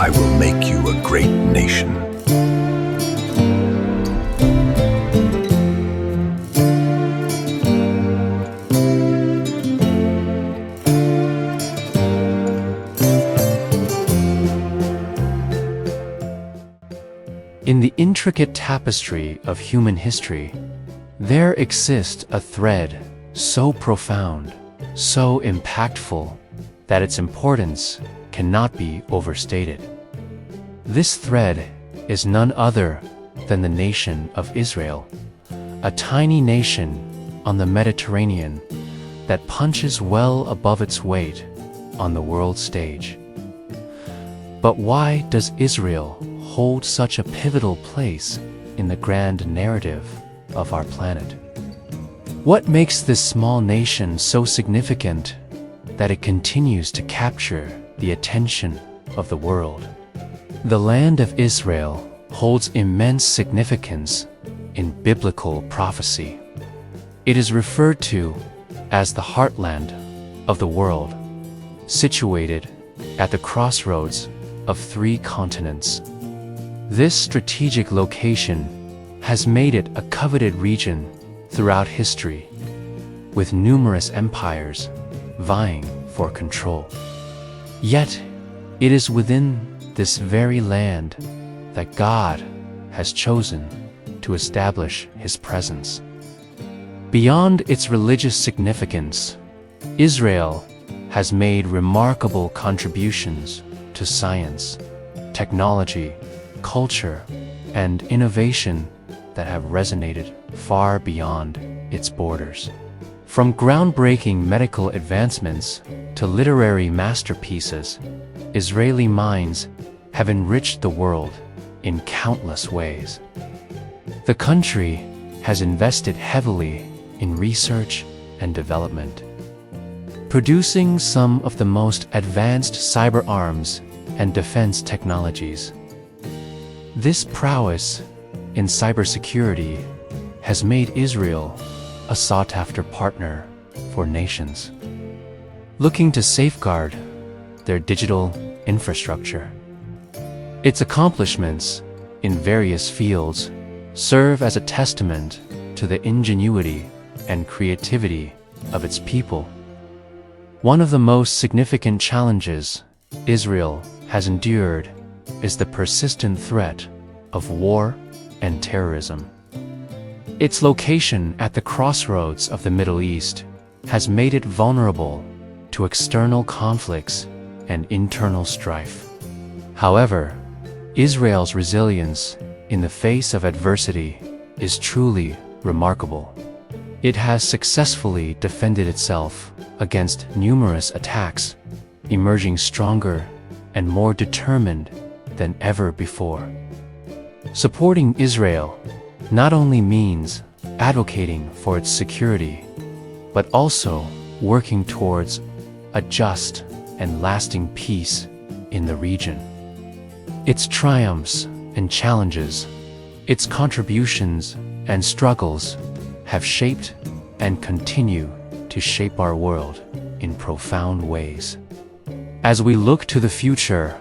I will make you a great nation. In the intricate tapestry of human history, there exists a thread so profound, so impactful, that its importance cannot be overstated. This thread is none other than the nation of Israel, a tiny nation on the Mediterranean that punches well above its weight on the world stage. But why does Israel hold such a pivotal place in the grand narrative of our planet? What makes this small nation so significant that it continues to capture the attention of the world? The land of Israel holds immense significance in biblical prophecy. It is referred to as the heartland of the world, situated at the crossroads of 3 continents. This strategic location has made it a coveted region throughout history, with numerous empires vying for control. Yet, it is within this very land that God has chosen to establish His presence. Beyond its religious significance, Israel has made remarkable contributions to science, technology, culture, and innovation that have resonated far beyond its borders. From groundbreaking medical advancements to literary masterpieces, Israeli minds have enriched the world in countless ways. The country has invested heavily in research and development, producing some of the most advanced cyber arms and defense technologies. This prowess in cybersecurity has made Israel a sought-after partner for nations looking to safeguard their digital infrastructure. Its accomplishments in various fields serve as a testament to the ingenuity and creativity of its people. One of the most significant challenges Israel has endured is the persistent threat of war and terrorism. Its location at the crossroads of the Middle East has made it vulnerable to external conflicts and internal strife. However, Israel's resilience in the face of adversity is truly remarkable. It has successfully defended itself against numerous attacks, emerging stronger and more determined than ever before. Supporting Israel not only means advocating for its security, but also working towards a just and lasting peace in the region. Its triumphs and challenges, its contributions and struggles have shaped and continue to shape our world in profound ways. As we look to the future,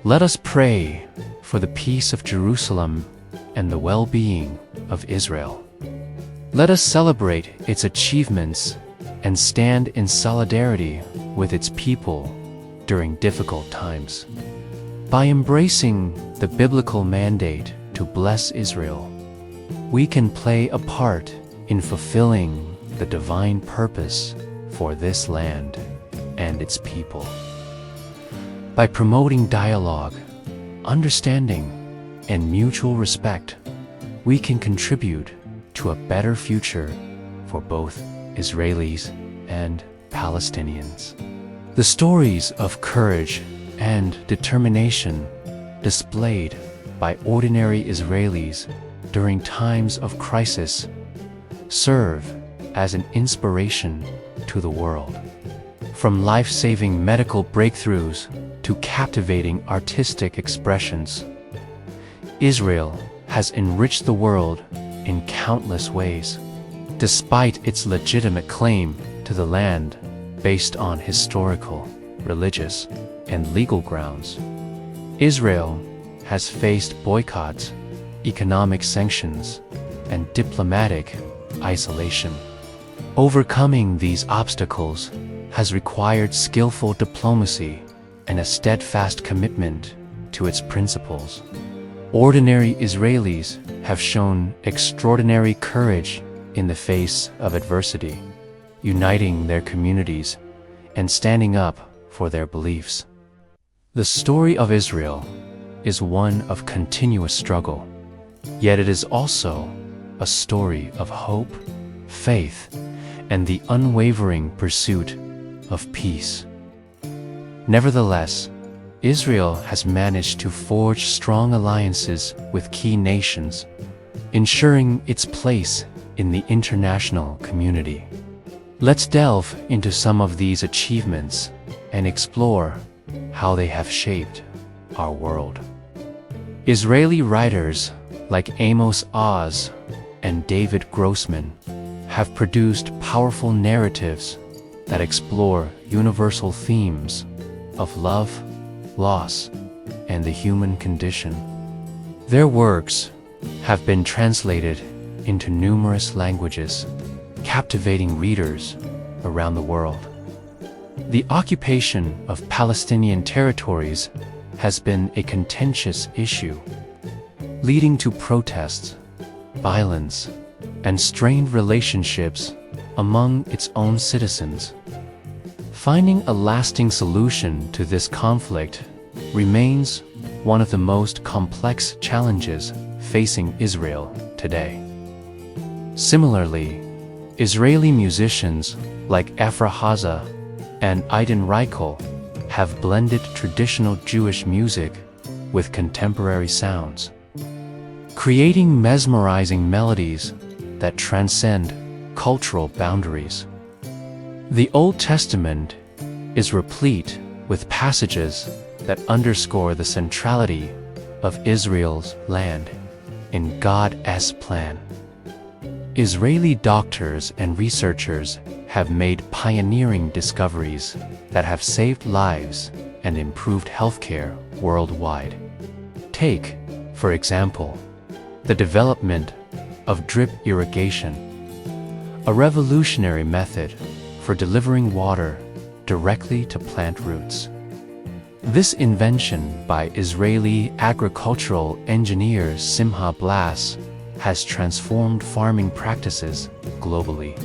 let us pray for the peace of Jerusalem and the well-being of Israel. Let us celebrate its achievements and stand in solidarity with its people during difficult times. By embracing the biblical mandate to bless Israel, we can play a part in fulfilling the divine purpose for this land and its people. By promoting dialogue, understanding, and mutual respect, we can contribute to a better future for both Israelis and Palestinians. The stories of courage and determination displayed by ordinary Israelis during times of crisis serve as an inspiration to the world. From life-saving medical breakthroughs to captivating artistic expressions, Israel has enriched the world in countless ways, despite its legitimate claim to the land based on historical, religious, and legal grounds. Israel has faced boycotts, economic sanctions, and diplomatic isolation. Overcoming these obstacles has required skillful diplomacy and a steadfast commitment to its principles. Ordinary Israelis have shown extraordinary courage in the face of adversity, uniting their communities and standing up for their beliefs. The story of Israel is one of continuous struggle, yet it is also a story of hope, faith, and the unwavering pursuit of peace. Nevertheless, Israel has managed to forge strong alliances with key nations, ensuring its place in the international community. Let's delve into some of these achievements and explore how they have shaped our world. Israeli writers like Amos Oz and David Grossman have produced powerful narratives that explore universal themes of love, loss, and the human condition. Their works have been translated into numerous languages, captivating readers around the world. The occupation of Palestinian territories has been a contentious issue, leading to protests, violence, and strained relationships among its own citizens. Finding a lasting solution to this conflict remains one of the most complex challenges facing Israel today. Similarly, Israeli musicians like Efra Haza and Aiden Reichel have blended traditional Jewish music with contemporary sounds, creating mesmerizing melodies that transcend cultural boundaries. The Old Testament is replete with passages that underscore the centrality of Israel's land in God's plan. Israeli doctors and researchers have made pioneering discoveries that have saved lives and improved healthcare worldwide. Take, for example, the development of drip irrigation, a revolutionary method for delivering water directly to plant roots. This invention by Israeli agricultural engineer Simha Blas has transformed farming practices globally,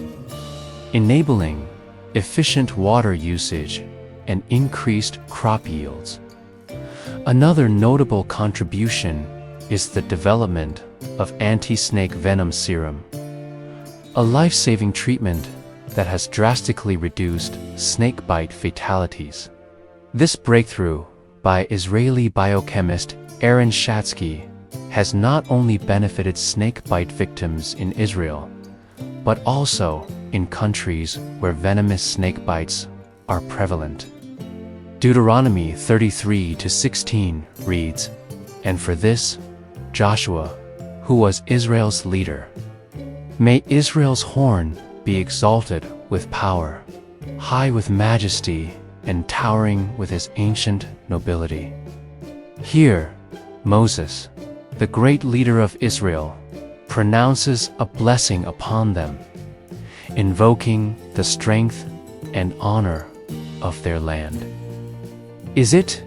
enabling efficient water usage and increased crop yields. Another notable contribution is the development of anti-snake venom serum, a life-saving treatment that has drastically reduced snakebite fatalities. This breakthrough by Israeli biochemist Aaron Shatsky has not only benefited snakebite victims in Israel, but also in countries where venomous snakebites are prevalent. Deuteronomy 33:16 reads, "And for this, Joshua, who was Israel's leader, may Israel's horn be exalted with power, high with majesty, and towering with his ancient nobility." Here, Moses, the great leader of Israel, pronounces a blessing upon them, invoking the strength and honor of their land. Is it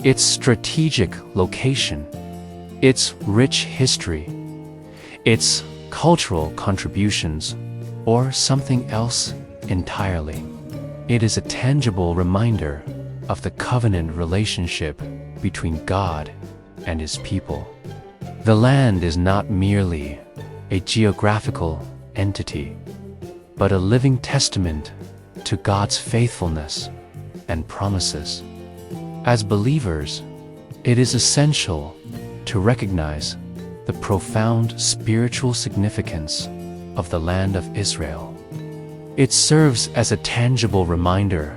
its strategic location, its rich history, its cultural contributions, or something else entirely? It is a tangible reminder of the covenant relationship between God and His people. The land is not merely a geographical entity, but a living testament to God's faithfulness and promises. As believers, it is essential to recognize the profound spiritual significance of the land of Israel. It serves as a tangible reminder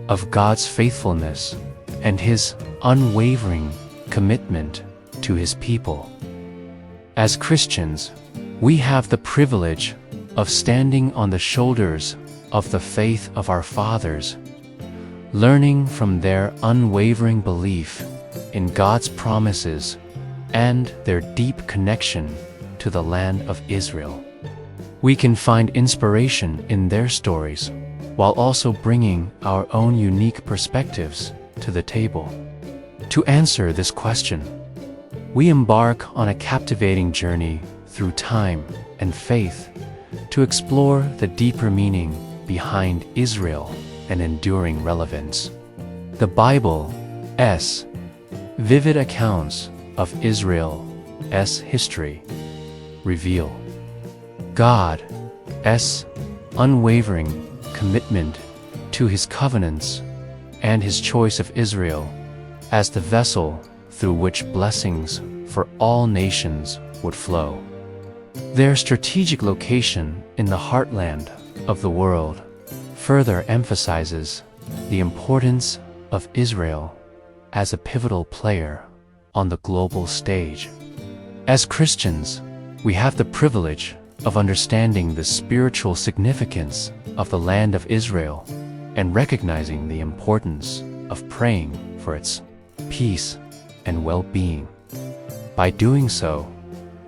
of God's faithfulness and His unwavering commitment to His people. As Christians, we have the privilege of standing on the shoulders of the faith of our fathers, learning from their unwavering belief in God's promises and their deep connection to the land of Israel. We can find inspiration in their stories, while also bringing our own unique perspectives to the table. To answer this question, we embark on a captivating journey through time and faith to explore the deeper meaning behind Israel and enduring relevance. The Bible's vivid accounts of Israel's history reveal God's unwavering commitment to his covenants and his choice of Israel as the vessel through which blessings for all nations would flow. Their strategic location in the heartland of the world further emphasizes the importance of Israel as a pivotal player on the global stage. As Christians, we have the privilege of understanding the spiritual significance of the land of Israel and recognizing the importance of praying for its peace and well-being. By doing so,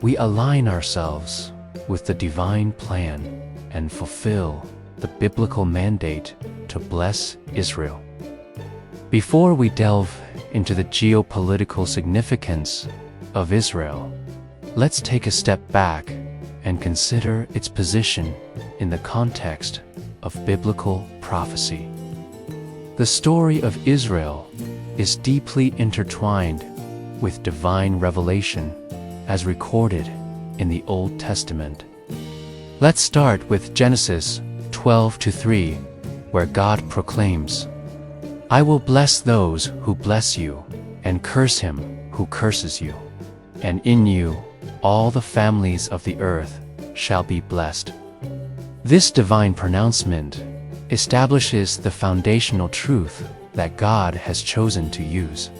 we align ourselves with the divine plan and fulfill the biblical mandate to bless Israel. Before we delve into the geopolitical significance of Israel, let's take a step back and consider its position in the context of biblical prophecy. The story of Israel is deeply intertwined with divine revelation as recorded in the Old Testament. Let's start with Genesis 12:3, where God proclaims, "I will bless those who bless you, and curse him who curses you, and in you all the families of the earth shall be blessed." This divine pronouncement establishes the foundational truth that God has chosen to use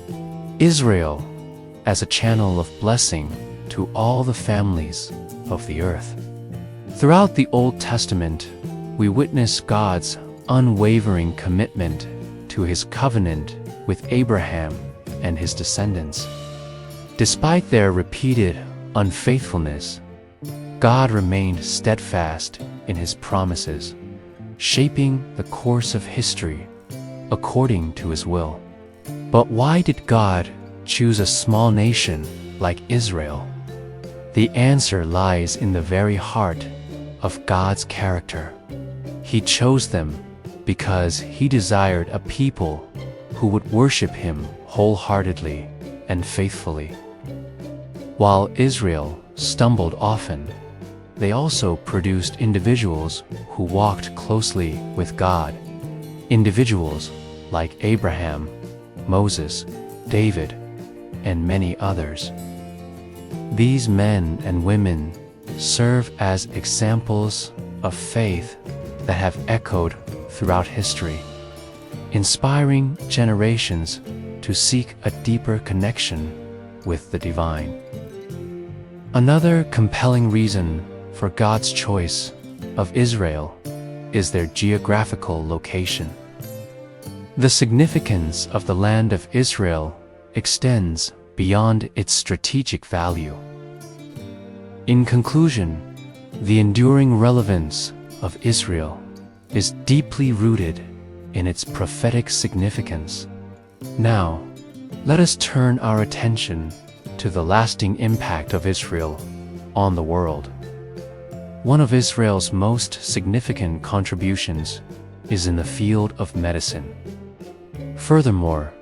Israel as a channel of blessing to all the families of the earth. Throughout the Old Testament, we witness God's unwavering commitment to his covenant with Abraham and his descendants. Despite their repeated unfaithfulness, God remained steadfast in his promises, shaping the course of history according to his will. But why did God choose a small nation like Israel? The answer lies in the very heart of God's character. He chose them because he desired a people who would worship him wholeheartedly and faithfully. While Israel stumbled often, they also produced individuals who walked closely with God, individuals like Abraham, Moses, David, and many others. These men and women serve as examples of faith that have echoed throughout history, inspiring generations to seek a deeper connection with the divine. Another compelling reason for God's choice of Israel is their geographical location. The significance of the land of Israel extends beyond its strategic value. In conclusion, the enduring relevance of Israel is deeply rooted in its prophetic significance. Now, let us turn our attention to the lasting impact of Israel on the world. One of Israel's most significant contributions is in the field of medicine. Furthermore,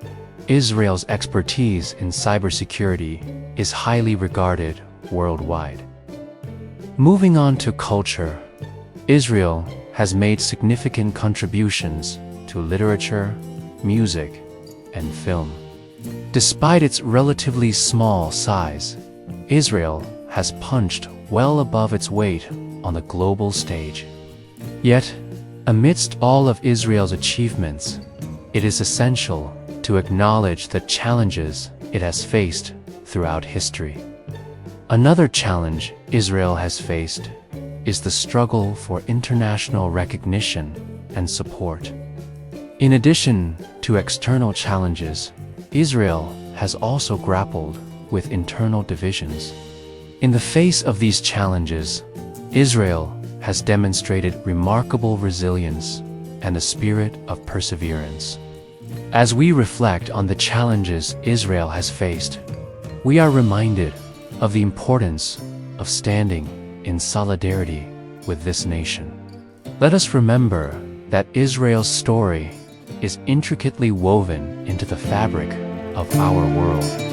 Israel's expertise in cybersecurity is highly regarded worldwide. Moving on to culture, Israel has made significant contributions to literature, music, and film. Despite its relatively small size, Israel has punched well above its weight on the global stage. Yet, amidst all of Israel's achievements, it is essential to acknowledge the challenges it has faced throughout history. Another challenge Israel has faced is the struggle for international recognition and support. In addition to external challenges, Israel has also grappled with internal divisions. In the face of these challenges, Israel has demonstrated remarkable resilience and a spirit of perseverance. As we reflect on the challenges Israel has faced, we are reminded of the importance of standing in solidarity with this nation. Let us remember that Israel's story is intricately woven into the fabric of our world.